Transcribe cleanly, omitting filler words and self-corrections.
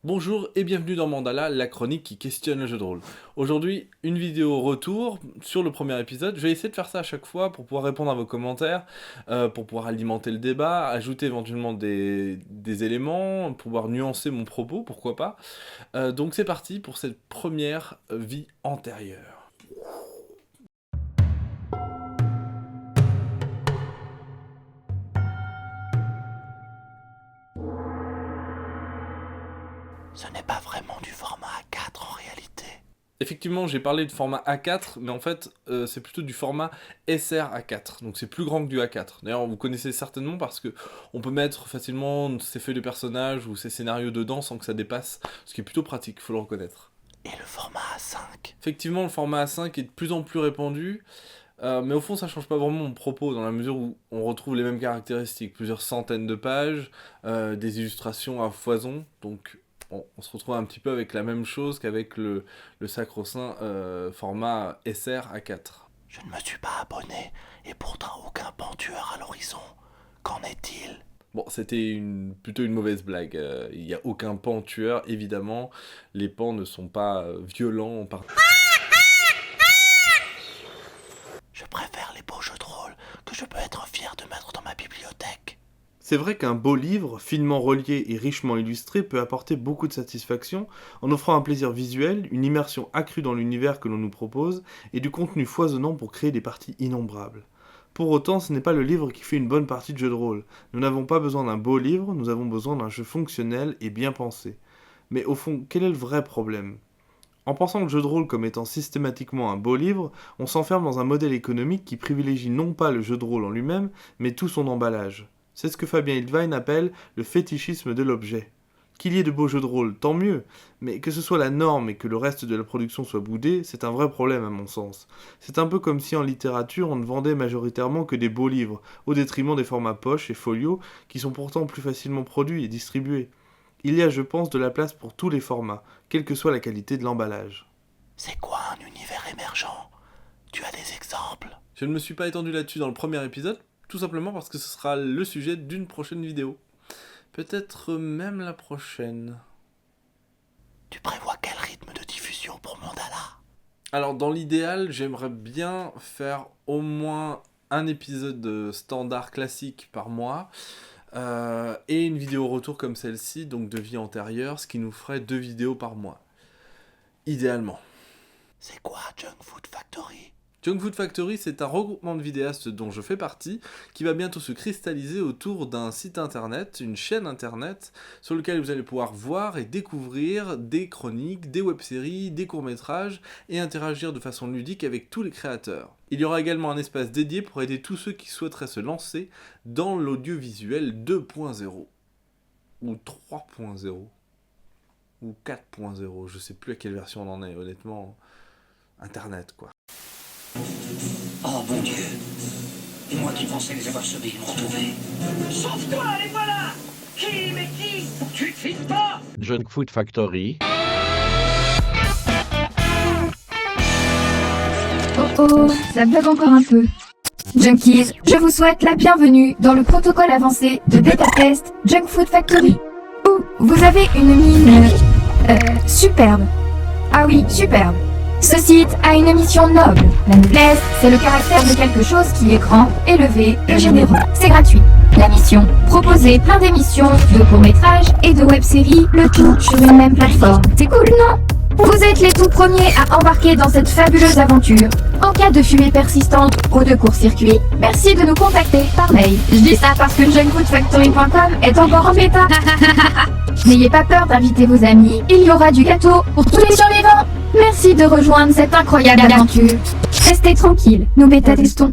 Bonjour et bienvenue dans Mandala, la chronique qui questionne le jeu de rôle. Aujourd'hui, une vidéo retour sur le premier épisode. Je vais essayer de faire ça à chaque fois pour pouvoir répondre à vos commentaires, pour pouvoir alimenter le débat, ajouter éventuellement des éléments, pouvoir nuancer mon propos, pourquoi pas. Donc c'est parti pour cette première vie antérieure. Ce n'est pas vraiment du format A4 en réalité. Effectivement, j'ai parlé de format A4, mais en fait, c'est plutôt du format SR A4. Donc c'est plus grand que du A4. D'ailleurs, vous connaissez certainement parce que on peut mettre facilement ses feuilles de personnages ou ses scénarios dedans sans que ça dépasse, ce qui est plutôt pratique, faut le reconnaître. Et le format A5? Effectivement, le format A5 est de plus en plus répandu, mais au fond, ça change pas vraiment mon propos, dans la mesure où on retrouve les mêmes caractéristiques. Plusieurs centaines de pages, des illustrations à foison, donc on se retrouve un petit peu avec la même chose qu'avec le sacro-saint format SR A4. Je ne me suis pas abonné, et pourtant aucun pentueur à l'horizon. Qu'en est-il? Bon, c'était plutôt une mauvaise blague. Il n'y a aucun pan tueur, évidemment. Les pans ne sont pas violents. Je préfère les beaux jeux de rôle que je peux être fier de mettre dans ma bibliothèque. C'est vrai qu'un beau livre, finement relié et richement illustré, peut apporter beaucoup de satisfaction en offrant un plaisir visuel, une immersion accrue dans l'univers que l'on nous propose et du contenu foisonnant pour créer des parties innombrables. Pour autant, ce n'est pas le livre qui fait une bonne partie de jeu de rôle. Nous n'avons pas besoin d'un beau livre, nous avons besoin d'un jeu fonctionnel et bien pensé. Mais au fond, quel est le vrai problème ? En pensant le jeu de rôle comme étant systématiquement un beau livre, on s'enferme dans un modèle économique qui privilégie non pas le jeu de rôle en lui-même, mais tout son emballage. C'est ce que Fabien Hildwein appelle le fétichisme de l'objet. Qu'il y ait de beaux jeux de rôle, tant mieux, mais que ce soit la norme et que le reste de la production soit boudé, c'est un vrai problème à mon sens. C'est un peu comme si en littérature on ne vendait majoritairement que des beaux livres, au détriment des formats poche et folio, qui sont pourtant plus facilement produits et distribués. Il y a, je pense, de la place pour tous les formats, quelle que soit la qualité de l'emballage. C'est quoi un univers émergent? Tu as des exemples? Je ne me suis pas étendu là-dessus dans le premier épisode, tout simplement parce que ce sera le sujet d'une prochaine vidéo. Peut-être même la prochaine. Tu prévois quel rythme de diffusion pour Mandala? Alors dans l'idéal, j'aimerais bien faire au moins un épisode standard classique par mois, et une vidéo retour comme celle-ci, donc de vie antérieure, ce qui nous ferait 2 vidéos par mois. Idéalement. C'est quoi Junk Food Factory? Junk Food Factory, c'est un regroupement de vidéastes dont je fais partie, qui va bientôt se cristalliser autour d'un site internet, une chaîne internet, sur lequel vous allez pouvoir voir et découvrir des chroniques, des web-séries, des courts-métrages, et interagir de façon ludique avec tous les créateurs. Il y aura également un espace dédié pour aider tous ceux qui souhaiteraient se lancer dans l'audiovisuel 2.0, ou 3.0, ou 4.0, je sais plus à quelle version on en est, honnêtement, internet quoi. Oh mon Dieu! Et moi qui pensais les avoir sauvés, ils m'ont retrouvé. Sauve-toi, les voilà! Qui, mais qui? Tu te files pas! Junk Food Factory. Oh, ça bug encore un peu. Junkies, je vous souhaite la bienvenue dans le protocole avancé de bêta test Junk Food Factory. Oh, vous avez une mine... superbe. Ah oui, superbe. Ce site a une mission noble. La noblesse, c'est le caractère de quelque chose qui est grand, élevé et généreux. C'est gratuit. La mission, proposer plein d'émissions, de courts-métrages et de web-séries, le tout sur une même plateforme. C'est cool, non? Vous êtes les tout premiers à embarquer dans cette fabuleuse aventure. En cas de fumée persistante ou de court-circuit, merci de nous contacter par mail. Je dis ça parce que junkfoodfactory.com est encore en bêta. N'ayez pas peur d'inviter vos amis, il y aura du gâteau pour tous les survivants. Merci de rejoindre cette incroyable aventure. Restez tranquilles, nous bêta-testons.